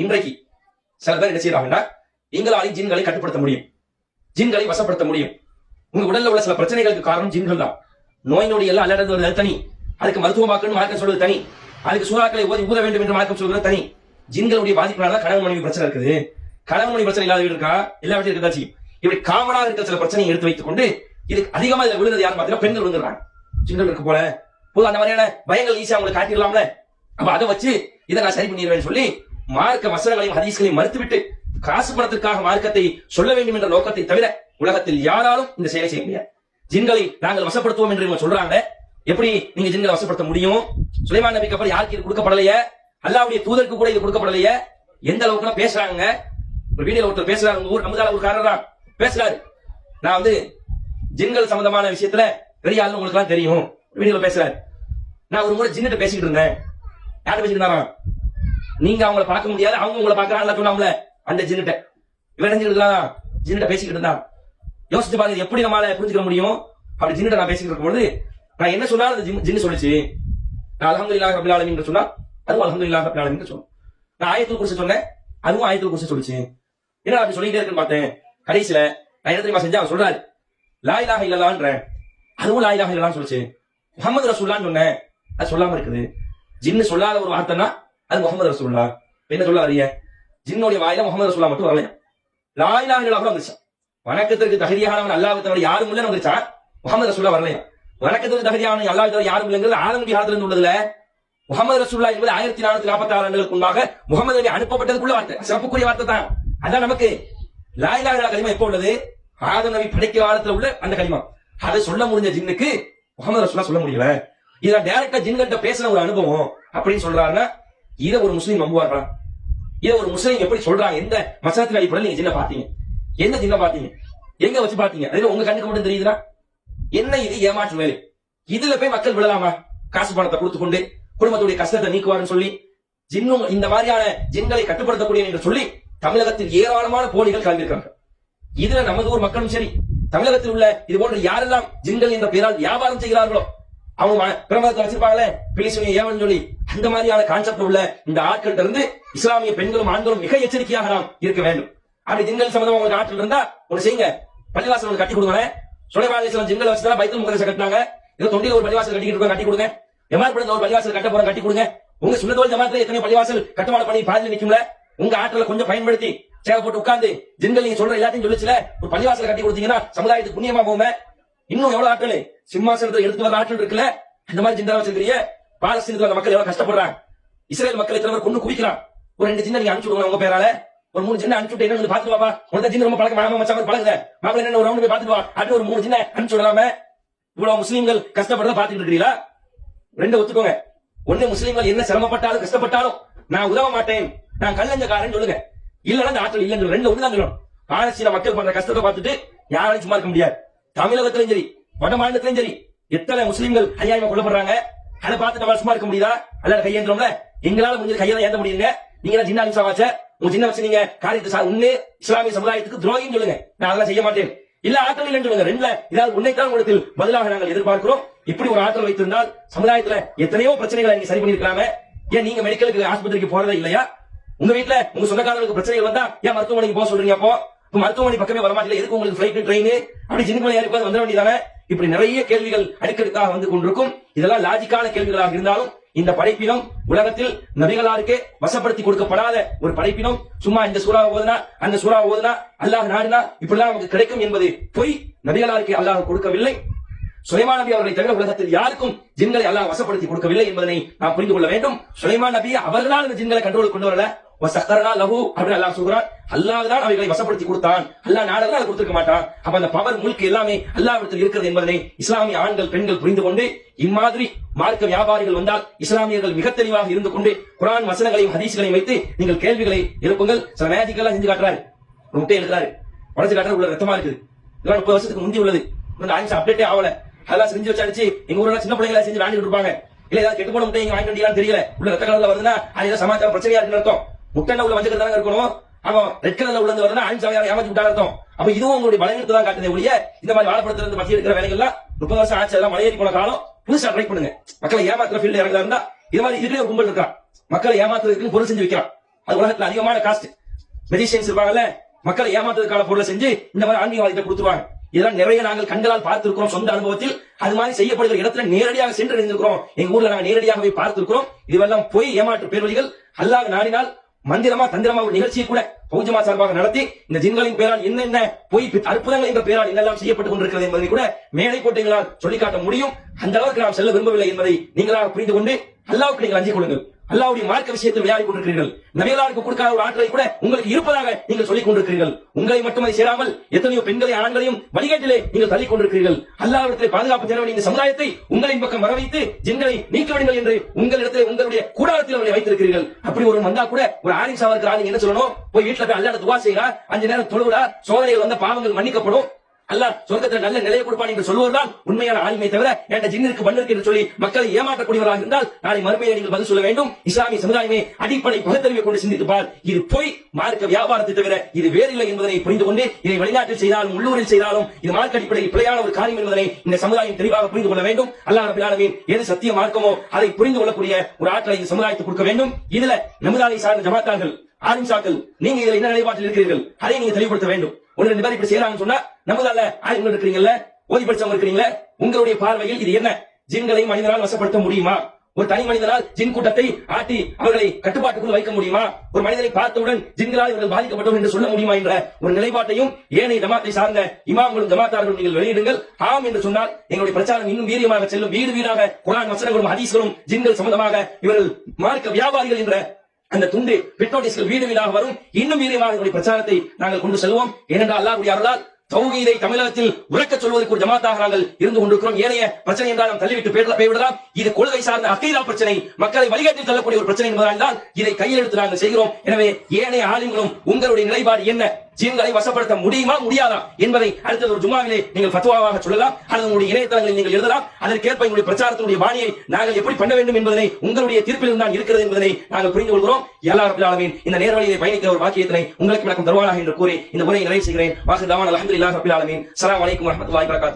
இன்றைக்கு சில பேர் என்ன செய்யறாங்கன்னா எங்களால் ஜின்களை கட்டுப்படுத்த முடியும், ஜின்களை வசப்படுத்த முடியும். உங்க உடல்ல உள்ள சில பிரச்சனைகளுக்கு காரணம் ஜின்கள் தான். நோய் நொடி எல்லாம் அல்லாடுறது தனி, அதுக்கு மருத்துவமாக்கணும் மார்க்கம் சொல்வது தனி, அதுக்கு சூறாக்களை ஊத வேண்டும் என்று மார்க்கம் சொல்வது தனி. ஜின்களுடைய பாதிப்புனால கணவன் மனைவி பிரச்சனை இருக்குது. கணவன் மனைவி பிரச்சனை இல்லாத வீடு இருக்கா? எல்லா வீட்டிலும் இருக்கதாச்சு. இப்படி காமனாக இருக்கிற சில பிரச்சனையை எடுத்து வைத்துக் கொண்டு இதுக்கு அதிகமா இதுல விழுந்தது யாரும் பார்த்தீங்கன்னா பெண்கள் விழுந்துறாங்க. ஜின்கள் இருக்கு போல போது அந்த மாதிரியான பயங்கள் ஈஸியா அவங்களுக்கு காட்டிடலாம்ல. அப்ப அதை வச்சு இதை நான் சரி பண்ணிடுவேன் சொல்லி மார்க்க வசனங்களையும் ஹதீஸ்களையும் மறுத்துவிட்டு காசு பணத்திற்காக மார்க்கத்தை சொல்ல வேண்டும் என்ற நோக்கத்தை தவிர உலகத்தில் யாராலும் இந்த செயலை செய்ய முடியாது. ஜின்களை நாங்கள் வசப்படுத்துவோம் என்று இவங்க சொல்றாங்க. எப்படி நீங்க ஜின்களை வசப்படுத்த முடியும்? சுலைமான் நபிக்கு அப்புறம் யாருக்கு இது கொடுக்கப்படலையே? அல்லாஹ்வுடைய தூதருக்கு கூட இது கொடுக்கப்படலையே? எந்த அளவுக்கு பேசுறாங்க? ஒரு வீடியோல ஒருத்தர் பேசுறாரு, உங்க ஊர் அமுதால ஊர்காரர் தான் பேசுறாரு. நான் ஜின்கள் சம்பந்தமான விஷயத்துல பெரிய ஆளு உங்களுக்கு எல்லாம் தெரியும். வீடியோல பேசுறாரு. நான் ஒரு முறை ஜின்னிட்ட பேசிக்கிட்டு இருந்தேன். யார்கிட்ட பேசிட்டு இருந்தாரா? நீங்க அவங்கள பார்க்க முடியாது, அவங்க உங்களை பார்க்கறாங்க சொன்னாங்களே அந்த ஜின்னிட்ட. இவன் நினைச்சிருக்கலாம் ஜின்னிட்ட பேசிக்கிட்டு இருந்தான். யோசிச்சு பாருங்க எப்படி நம்மளால புரிஞ்சுக்க முடியும்? அப்படி ஜின்னிட்ட நான் பேசிக்கிட்டு இருக்கும்போது நான் என்ன சொன்னாலும் அந்த ஜின்னு சொல்லிச்சு. நான் அல்ஹம்துலில்லாஹி ரப்பில் ஆலமீன் சொன்னா அதுவும் அல்ஹம்துலில்லாஹி ரப்பில் ஆலமீன் சொன்னேன். நான் ஆயத்துல் குர்சி சொன்னேன், அதுவும் ஆயத்துல் குர்சி சொல்லிச்சு. என்ன அப்படி சொல்லிட்டே இருக்குன்னு பார்த்தேன். கடைசியில நான் என்ன தெரியுமா செஞ்சேன்? அவன் சொல்றாரு லா இலாஹ இல்லல்லாஹ்ன்றேன், அதுவும் லா இலாஹ இல்லல்லாஹ்னு சொல்லிச்சு. முஹம்மது ரசூலுல்லாஹ்னு சொன்னேன், அது சொல்லாம இருக்குது. ஜின்னு சொல்லாத ஒரு வார்த்தைனா அது முஹம்மது ரசூலுல்லாஹ். என்ன சொல்ல வரீங்க? ஜின்னுடைய வாயில முஹம்மது ரசூலுல்லாஹ் மட்டும் வரலையா, லா இலாஹ இல்லல்லாஹ் கூட வந்துச்சு. வணக்கத்திற்கு தகுதியானவன் அல்லாஹ்வை தவிர யாரும் இல்லைன்னு வந்துச்சா, முஹம்மது ரசூலுல்லாஹ் வரலையா. வணக்கத்திற்கு தகுதியானவன் அல்லாஹ்வை தவிர யாரும் இல்லைங்கிறது ஆதமுடைய காலத்துல இருந்து உள்ளதுல. முஹம்மது ரசூலுல்லாஹ் என்பது 1446 ஆண்டுகளுக்கு முன்பாக முஹம்மது நபி அனுப்பப்பட்டதுக்குள்ள வார்த்தை, சிறப்புக்குரிய வார்த்தை தான். அதான் நமக்கு லா இலாஹ இல்லல்லாஹ் கலிமா எப்போ உள்ளது? ஆதம் நபி படைக்க காலத்துல உள்ள அந்த கலிமா. அதை சொல்ல முடிஞ்ச ஜின்னுக்கு முஹம்மது ரசூலுல்லாஹ் சொல்ல முடியல. இதை டைரக்டா ஜின்கிட்ட பேசின ஒரு அனுபவம் அப்படின்னு சொல்றாருன்னா இதை ஒரு முஸ்லீம் நம்புவார்களா? இதை ஒரு முஸ்லீம் எப்படி சொல்றாங்க? எந்த மசனத்தின் அடிப்படையில் நீங்க ஜின்ன பாத்தீங்க? எந்த ஜின்ன பாத்தீங்க? எங்க வச்சு பாத்தீங்க? அதுல உங்க கண்ணுக்கு மட்டும் தெரியுதுன்னா என்ன இது ஏமாற்று வேலை? இதுல போய் மக்கள் விடலாமா? காசு பணத்தை கொடுத்து கொண்டு குடும்பத்துடைய கஷ்டத்தை நீக்குவார்னு சொல்லி ஜின்னும் இந்த மாதிரியான ஜின்களை கட்டுப்படுத்தக்கூடிய என்று சொல்லி தமிழகத்தில் ஏராளமான போலிகள் கலந்திருக்கிறார்கள். இதுல நமது ஊர் மக்களும் சரி, தமிழகத்தில் உள்ள இது போன்ற யாரெல்லாம் ஜின்கள் என்ற பெயரால் வியாபாரம் செய்கிறார்களோ அவங்க பிரமதத்தை வச்சிருப்பாங்களே பிலிசுனி ஏவன் சொல்லி அந்த மாதிரியான கான்செப்ட் உள்ள இந்த ஆட்கள் இருந்து இஸ்லாமிய பெண்களும் ஆண்களும் மிக எச்சரிக்கையாக நாம் இருக்க வேண்டும். அப்படி ஜின்கள் சம்பந்தமா உங்களுக்கு ஆட்கள் இருந்தா ஒண்ணு செய்யுங்க, பள்ளிவாசல் கட்டி கொடுங்க. சுலைமான் அலைஹிஸ்ஸலாம் ஜின்களை வச்சுதான் பைத்துல் முகத்தஸை கட்டினாங்க. இதோ தொண்டில ஒரு பள்ளிவாசல் கட்டிக்கிட்டு இருக்க, கட்டி கொடுங்க. எமார்படுத்த ஒரு பள்ளிவாசல் கட்ட போற, கட்டி கொடுங்க. உங்க சுன்னத்துல் ஜமாத்துல எத்தனை பள்ளிவாசல் கட்டுமான பண்ணி பாதியில் நிக்கும்ல, உங்க ஆற்றலை கொஞ்சம் பயன்படுத்தி சேவை போட்டு உட்கார்ந்து ஜின்கள் நீங்க சொல்ற எல்லாத்தையும் சொல்லிச்சுல ஒரு பள்ளிவாசல் கட்டி கொடுத்தீங்கன்னா சமுதாயத்துக்கு புண்ணியமா போகுமே. இன்னும் எவ்வளவு ஆற்றல் சிம்மாசனத்தை எடுத்து வர ஆற்றல் இருக்குல்ல, அந்த மாதிரி ஜிந்தா வச்சிருக்கிறிய. பாலஸ்தீனத்துல மக்கள் எவ்வளவு கஷ்டப்படுறாங்க, இஸ்ரேல் மக்களை எத்தனை பேர் கொண்டு குவிக்கிறான். ஒரு 2 ஜின்ன நீங்க அனுப்பிச்சு விடுங்க உங்க பேரால, ஒரு 3 ஜின்ன அனுப்பிச்சு விட்டு என்ன பாத்துட்டு வாப்பா, உனக்கு ஜின்ன ரொம்ப பழக்க மாமா மச்சான் பழகுத மாப்பிள்ள என்ன ஒரு ரவுண்ட் போய் பாத்துட்டு வா அப்படின்னு ஒரு 3 ஜின்ன அனுப்பிச்சு விடலாமே. இவ்வளவு முஸ்லீம்கள் கஷ்டப்படுறத பாத்துட்டு இருக்கிறீங்களா? 2 ஒத்துக்கோங்க. ஒண்ணு முஸ்லீம்கள் என்ன சிரமப்பட்டாலும் கஷ்டப்பட்டாலும் நான் உதவ மாட்டேன், நான் கல்லஞ்சக்காரன் சொல்லுங்க. இல்லன்னா அந்த ஆற்றல் இல்லைங்க. 2 ஒண்ணுதான் சொல்லணும். பாலஸ்தீன மக்கள் பண்ற கஷ்டத்தை பார்த்துட்டு யாராலையும் சும்மா இருக்க முடியாது. தமிழகத்திலும் சரி வட மாநிலத்திலும் சரி எத்தனை முஸ்லீம்கள் அநியாயமா கொல்லப்படுறாங்க, அதை பார்த்து நம்ம சும்மா இருக்க முடியுதா? அல்ல கையேந்திரம்ல எங்களால முடிஞ்ச கையை ஏந்த முடியுங்க. நீங்க ஜின்னா அலிசாவாச்ச உங்க ஜின்ன வச்சு நீங்க காரியத்தை ஒண்ணு இஸ்லாமிய சமுதாயத்துக்கு துரோகின்னு சொல்லுங்க, நான் அதெல்லாம் செய்ய மாட்டேன். இல்ல ஆற்றல் இல்லைன்னு சொல்லுங்க. 2ல ஏதாவது உன்னைத்தான் உங்களுக்கு பதிலாக நாங்கள் எதிர்பார்க்கிறோம். இப்படி ஒரு ஆற்றல் வைத்திருந்தால் சமுதாயத்துல எத்தனையோ பிரச்சனைகளை நீங்க சரி பண்ணிருக்கலாமே. ஏன் நீங்க மெடிக்கலுக்கு ஆஸ்பத்திரிக்கு போறதே இல்லையா? உங்க வீட்டுல உங்க சொந்தக்காரங்களுக்கு பிரச்சனைகள் வந்தா ஏன் மருத்துவமனைக்கு போக சொல்றீங்க? அப்போ மருத்துவமனை பக்கமே வரமாட்டீங்க, எதுக்கு உங்களுக்கு ஃபிளைட் ட்ரெயின் அப்படி ஜின்னுக்குள்ள ஏறி வந்துட வேண்டியதானே? இப்படி நிறைய கேள்விகள் அடுக்கடுக்காக வந்து கொண்டிருக்கும். இதெல்லாம் லாஜிக்கான கேள்விகளாக இருந்தாலும் இந்த படைப்பினம் உலகத்தில் நபிகளாருக்கே வசப்படுத்தி கொடுக்கப்படாத ஒரு படைப்பினம். சும்மா இந்த சூறாவை ஓதுனா அந்த சூறாவை ஓதுனா அல்லாஹ் நாடினா இப்படிலாம் நமக்கு கிடைக்கும் என்பது பொய். நபிகளாருக்கு அல்லாஹ் கொடுக்கவில்லை. சுலைமான் நபி அவர்களை தவிர உலகத்தில் யாருக்கும் ஜின்களை அல்லாஹ் வசப்படுத்தி கொடுக்கவில்லை என்பதனை நாம் புரிந்து கொள்ள வேண்டும். சுலைமான் நபி அவர்களால் இந்த ஜின்களை கண்ட்ரோல் கொண்டு வரல. அல்லாஹ் சொல்றான், அல்லாஹ் தான் அவைகளை வசப்படுத்தி கொடுத்தான், அல்லாஹ் நாடகம் அதை கொடுத்திருக்க மாட்டான். அப்ப அந்த பவர் முழுக்க எல்லாமே அல்லாஹ்விடத்தில் இருக்கிறது என்பதனை இஸ்லாமிய ஆண்கள் பெண்கள் புரிந்து கொண்டு இம்மாதிரி மார்க்க வியாபாரிகள் வந்தால் இஸ்லாமியர்கள் மிக தெளிவாக இருந்து கொண்டு குர்ஆன் வசனங்களையும் ஹதீஸ்களையும் வைத்து நீங்கள் கேள்விகளை எழுப்புங்கள். சில மேஜிக் எல்லாம் செஞ்சு காட்டுறாரு, ஒரு முட்டை எடுக்கிறாரு, உடச்சு காட்டுறாரு, உள்ள ரத்தமா இருக்குது. இதெல்லாம் 30 வருஷத்துக்கு முந்தி உள்ளது, அப்டேட்டே ஆகல. அதெல்லாம் செஞ்சு வச்சு அடிச்சு எங்க ஊர்ல சின்ன பிள்ளைகளை செஞ்சு வாங்கிட்டு இருப்பாங்க. இல்ல ஏதாவது கெட்டு போன முட்டை இங்க வாங்கிட்டு வந்தீங்களான்னு தெரியல, உள்ள ரத்த கலர்ல வருதுன்னா அது சமாச்சாரம் பிரச்சனையா இருக்குன்னு அர்த்தம். முட்டை உள்ள மஞ்சள் தானே இருக்கணும், அவன் ரெட் கலர்ல உள்ளது வருதுன்னா ஆயிரம் ஏமாத்தி விட்டாங்க அர்த்தம். அப்ப இதுவும் உங்களுடைய பலவீனத்தை தான் காட்டுதே ஒழிய இந்த மாதிரி வாழைப்பழத்துல இருந்து பசி எடுக்கிற வேலைகள்லாம் 30 வருஷம் ஆச்சு, அதெல்லாம் மலையேறி போன காலம். புதுசா ட்ரை பண்ணுங்க. மக்களை ஏமாத்துற ஃபீல்டு இறங்கலாம் இருந்தா இது மாதிரி இதுலயே ஒரு கும்பல் இருக்கான், மக்களை ஏமாத்துறதுக்கு பொருள் செஞ்சு வைக்கிறான். அது உலகத்துல அதிகமான காஸ்ட். மெஜிஷியன்ஸ் இருப்பாங்கல்ல, மக்களை ஏமாத்துறதுக்கான பொருளை செஞ்சு இந்த மாதிரி ஆன்மீகவாதிகளை கொடுத்துருவாங்க. இதெல்லாம் நிறைய நாங்கள் கண்களால் பார்த்திருக்கிறோம் சொந்த அனுபவத்தில். அது மாதிரி செய்யப்படுகிற இடத்துல நேரடியாக சென்று இருந்திருக்கிறோம். எங்க ஊர்ல நாங்கள் நேரடியாக போய் பார்த்திருக்கிறோம். இதுவெல்லாம் போய் ஏமாற்று பேர்வழிகள். அல்லாஹ் நாடினால் மந்திரமா தந்திரமா ஒரு நிகழ்ச்சியை கூட பௌஜமா சார்பாக நடத்தி இந்த ஜின்களின் பேரால் என்னென்ன பொய் அற்புதங்கள் என்ற பேரால் என்னெல்லாம் செய்யப்பட்டுக் கொண்டிருக்கிறது என்பதை கூட மேலை கோட்டைகளால் சொல்லிக்காட்ட முடியும். அந்த அளவுக்கு நாம் செல்ல விரும்பவில்லை என்பதை நீங்களாக புரிந்து கொண்டு அல்லாஹ்வுக்கு நீங்கள் அஞ்சிக் கொள்ளுங்கள். அல்லாஹ்வுடைய மார்க்க விஷயத்தில் விளையாடி கொண்டிருக்கிறீர்கள். நபிகளாருக்கு கொடுக்காத ஒரு ஆற்றலை கூட உங்களுக்கு இருப்பதாக நீங்கள் சொல்லிக் கொண்டிருக்கிறீர்கள். உங்களை மட்டும் சேராமல் எத்தனையோ பெண்களை ஆண்களையும் வழிகாட்டிலே நீங்கள் தள்ளிக் கொண்டிருக்கிறீர்கள். அல்லாஹ்விடத்தில் பாதுகாப்பு தேட வேண்டிய இந்த சமுதாயத்தை உங்களின் பக்கம் வரவைத்து ஜின்களை நீக்க வேண்டும் என்று உங்களிடத்தில் உங்களுடைய கூடாரத்தில் அவர்களை வைத்திருக்கிறீர்கள். அப்படி ஒரு வந்தா கூட ஒரு ஆலிம் சாவருக்கு ஆலிம் என்ன சொல்லணும்? போய் வீட்டுல போய் அல்லாஹ்விட துஆ செய்யறா, 5 நேரம் தொழுகிறா, சோதனைகள் வந்த பாவங்கள் மன்னிக்கப்படும், அல்லாஹ் சொர்க்கத்தில் நல்ல நிலையை கொடுப்பான் என்று சொல்லுவதுதான் உண்மையான ஆலிமை தவிர என்ற ஜின்னிற்கு மண்ணிற்கு என்று சொல்லி மக்களை ஏமாற்றக்கூடியவராக இருந்தால் நாளை மறுமையை நீங்கள் பதில் சொல்ல வேண்டும். இஸ்லாமிய சமுதாயமே அடிப்படை பகுத்தறிவை கொண்டு சிந்தித்து பார். இது போய் மார்க்க வியாபாரத்தை தவிர இது வேறில்லை என்பதனை புரிந்து கொண்டு இதை வெளிநாட்டில் செய்தாலும் உள்ளூரில் செய்தாலும் இது மார்க்க அடிப்படையில் பிழையான ஒரு காரியம் என்பதனை இந்த சமுதாயம் தெளிவாக புரிந்து கொள்ள வேண்டும். அல்லாஹ் ரப்பல் ஆலமீன் எது சத்திய மார்க்கமோ அதை புரிந்து கொள்ளக்கூடிய ஒரு ஆற்றலை இந்த சமுதாயத்துக்கு கொடுக்க வேண்டும். இதுல நமுதாவை சார்ந்த ஜமாத்தார்கள் ஆலிம்சாக்கள் நீங்க இதுல என்ன நிலைப்பாட்டில் இருக்கிறீர்கள் அதை நீங்க தெளிவுபடுத்த வேண்டும். ஒன்று 2 பேர் இப்படி செய்யறாங்கன்னு சொன்னா நமதால ஆலிம்கள் இருக்கிறீங்கல்ல, ஓதி படிச்சவங்க இருக்கிறீங்களா, உங்களுடைய பார்வையில் இது என்ன? ஜின்களை மனிதனால் வசப்படுத்த முடியுமா? ஒரு தனி மனிதனால் ஜின் கூட்டத்தை ஆட்டி அவர்களை கட்டுப்பாட்டுக்குள் வைக்க முடியுமா? ஒரு மனிதனை பார்த்தவுடன் ஜின்களால் இவர்கள் பாதிக்கப்பட்டவர் என்று சொல்ல முடியுமா என்ற ஒரு நிலைப்பாட்டையும் ஏனைய ஜமாத்தை சார்ந்த இமாம்களும் ஜமாத்தார்களும் நீங்கள் வெளியிடுங்கள். ஆம் என்று சொன்னால் எங்களுடைய பிரச்சாரம் இன்னும் வீரியமாக செல்லும். வீடு வீடாக குர்ஆன் வசனங்களும் ஹதீஸ்களும் ஜின்கள் சம்பந்தமாக இவர்கள் மார்க்க வியாபாரிகள் என்ற அந்த துண்டு பிட்நோட்டிஸ்கள் வீடு வீடாக வரும். இன்னும் வீரியமாக எங்களுடைய பிரச்சாரத்தை நாங்கள் கொண்டு செல்வோம். ஏனென்றால் அல்லாஹ்வுடைய அருளால் தௌஹீதை தமிழகத்தில் உறக்க சொல்வதற்கு ஒரு ஜமாத்தாக நாங்கள் இருந்து கொண்டிருக்கிறோம். ஏனைய பிரச்சனை என்றால் நாம் தள்ளிவிட்டு போய்விடலாம். இது கொள்கை சார்ந்த அகீதா பிரச்சனை, மக்களை வழிகாட்டில் தள்ளக்கூடிய ஒரு பிரச்சனை என்பதால் தான் இதை கையில் எடுத்து நாங்கள் செய்கிறோம். எனவே ஏனைய ஆலிம்களும் உங்களுடைய நிலைப்பாடு என்ன? ஜின்களை வசப்படுத்த முடியுமா முடியாதா என்பதை அடுத்த ஒரு ஜும்மாவிலே நீங்கள் ஃபத்வாவாக சொல்லலாம், அல்லது உங்களுடைய இணையதளங்களில் நீங்கள் எழுதலாம். அதற்கேற்ப எங்களுடைய பிரச்சாரத்தினுடைய பாணியை நாங்கள் எப்படி பண்ண வேண்டும் என்பதனை உங்களுடைய தீர்ப்பில் தான் இருக்கிறது என்பதனை நாங்கள் புரிந்து கொள்கிறோம். அல்லாஹ் ரப்பல் ஆலமீன் இந்த நேர்வழியை பயணிக்கிற ஒரு வாக்கியத்தினை உங்களுக்கு விளக்கம் தருவானாக என்று கூறி இந்த உரையை நிறைவு செய்கிறேன். வாஹிர் தவானா அல்ஹம்துலில்லாஹி ரப்பில் ஆலமீன். அஸ்ஸலாமு அலைக்கும் வரஹ்மத்துல்லாஹி வபரகாத்துஹு.